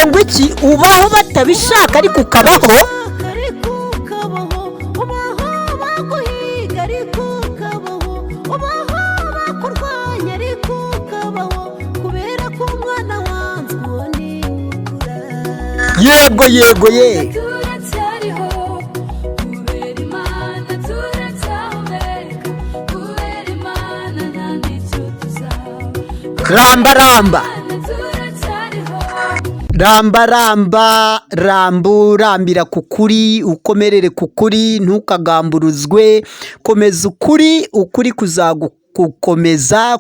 ngo iki ubaho batabishaka ariko ukabaho. Yego yego ye ramba ramba ramba ramba rambu rambira ku kuri ukomerere ku kuri ntukagamburuzwe komeza ukuri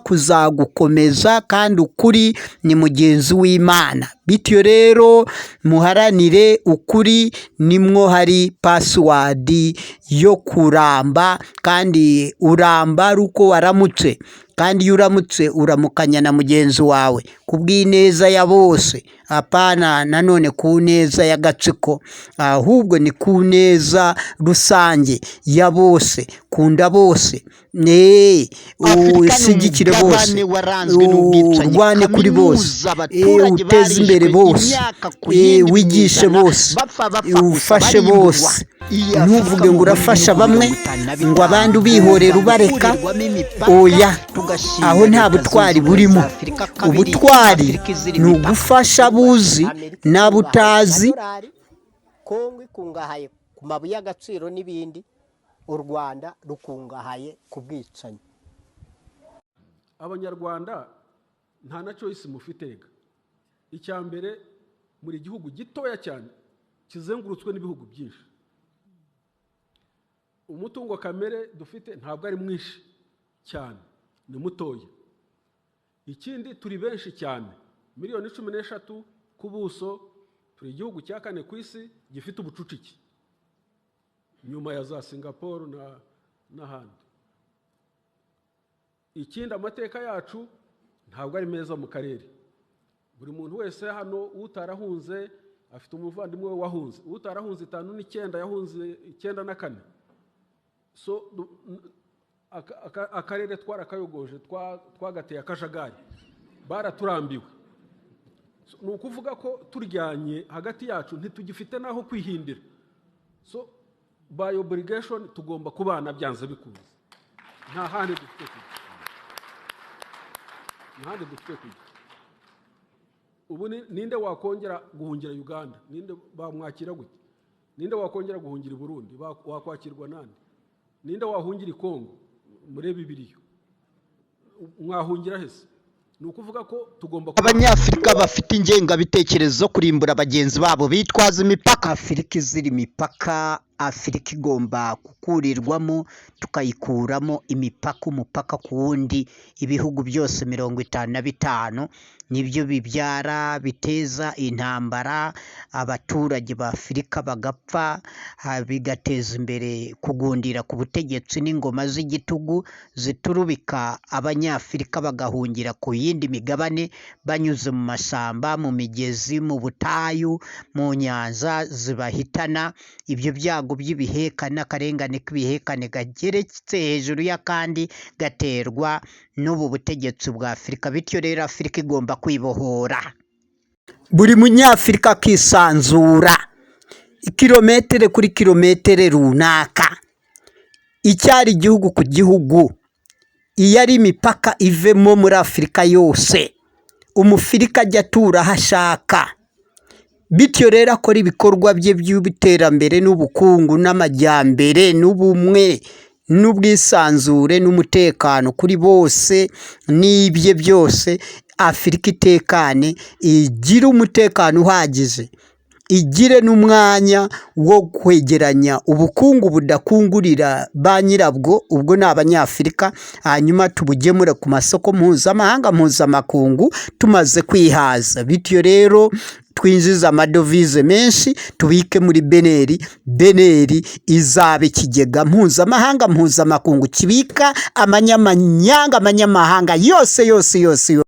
kuzagukomeza kandi ukuri ni mugenzi w'Imana. Bityo rero muharanire ukuri, nimwo hari password yo kuramba, kandi uramba ruko waramutse, kandi iyo uramutse uramukanya na mugenzi wawe kubw'ineza ya bose, apana nanone ku neza y'agatsiko, ahubwo ni ku neza rusange ya bose. Kunda bose, usigikire bose, urwane kuri bose, uteze imbere bose, wigishe bose, ufashe bose. Ntuvuge ngo urafasha bamwe ngo abandi ubihorera ubareka, oya, aho nta butwari burimo. Ubutwari ni ugufasha abuzi n'abutazi. Kongo ikungahaye ku mabuye y'agaciro n'ibindi, u Rwanda rukungahaye ku bwicanyi. Abanyarwanda nta na choice mufitega. Icyambere muri gihugu gitoya cyane kizengurutswe n'ibihugu byinshi. Umutungo kamere dufite ntabwo ari mwinshi cyane, ni mutoya. Ikindi turi benshi cyane, miliyoni 13 ku buso, turi igihugu cya kane ku isi gifite ubucucike nyuma ya za Singapore n'ahandi. Ikindi amateka yacu ntabwo ari meza mu karere. Buri muntu wese hano utarahunze afite umuvandimwe we wahunze, utarahunze 59 yahunze 94. So akarere twarakayogoje, twagateye akajagari, baraturambiwe. Ni ukuvuga ko turyanye hagati yacu ntitugifite naho kwihindira. So by obligation tugomba kubana byanze bikunze, nta handi dufite kujya. Ubu ninde wakongera guhungira Uganda? Ninde bamwakira gute? Ninde wakongera guhungira Burundi? Wakwakirwa nande? Ninde wahungira Kongo? Murebe Bibiliya, mwahungira hese? Ni ukuvuga ko tugomba Abanyafrika bafite ingengabitekerezo kurimbura bagenzi babo bitwaza imipaka. Afurika izira imipaka, Afurika igomba gukurirwamo, tukayikuramo imipaka, umupaka ku wundi. Ibihugu byose 55 nibyo bibyara biteza intambara, abaturage ba Afurika bagapfa, bigateza imbere kugundira ku butegetsi n'ingoma z'igitugu ziturubika abanyafurika bagahungira ku yindi migabane, banyuze mu masamba, mu migezi, mu butayu, mu nyanza zibahitana. Ibyo byago by'ibihekane, akarengane k'ibihekane gageretse hejuru y'akandi gaterwa n'ubu butegetsi bwa Afurika. Bityo rero Afurika igomba kwibohora, buri munyafurika akisanzura kilometere kuri kilometere runaka, icyari igihugu ku gihugu. Iyo ari imipaka ivemo muri Afurika yose, umufurika ajya atura aho ashaka. Bityo rero akora ibikorwa bye by'iterambere n'ubukungu n'amajyambere n'ubumwe n'ubwisanzure n'umutekano kuri bose n'ibye byose. Afurika itekane, igira umutekano uhagije, igire n'umwanya wo kwegeranya ubukungu budakungurira ba nyirabwo, ubwo ni Abanyafurika, hanyuma tubugemura ku masoko mpuzamakungu tumaze kwihaza. Bityo rero twinjiza amadovize menshi, tubike muri beneri izaba ikigega mpuzamakungu kibika amanyamahanga yose.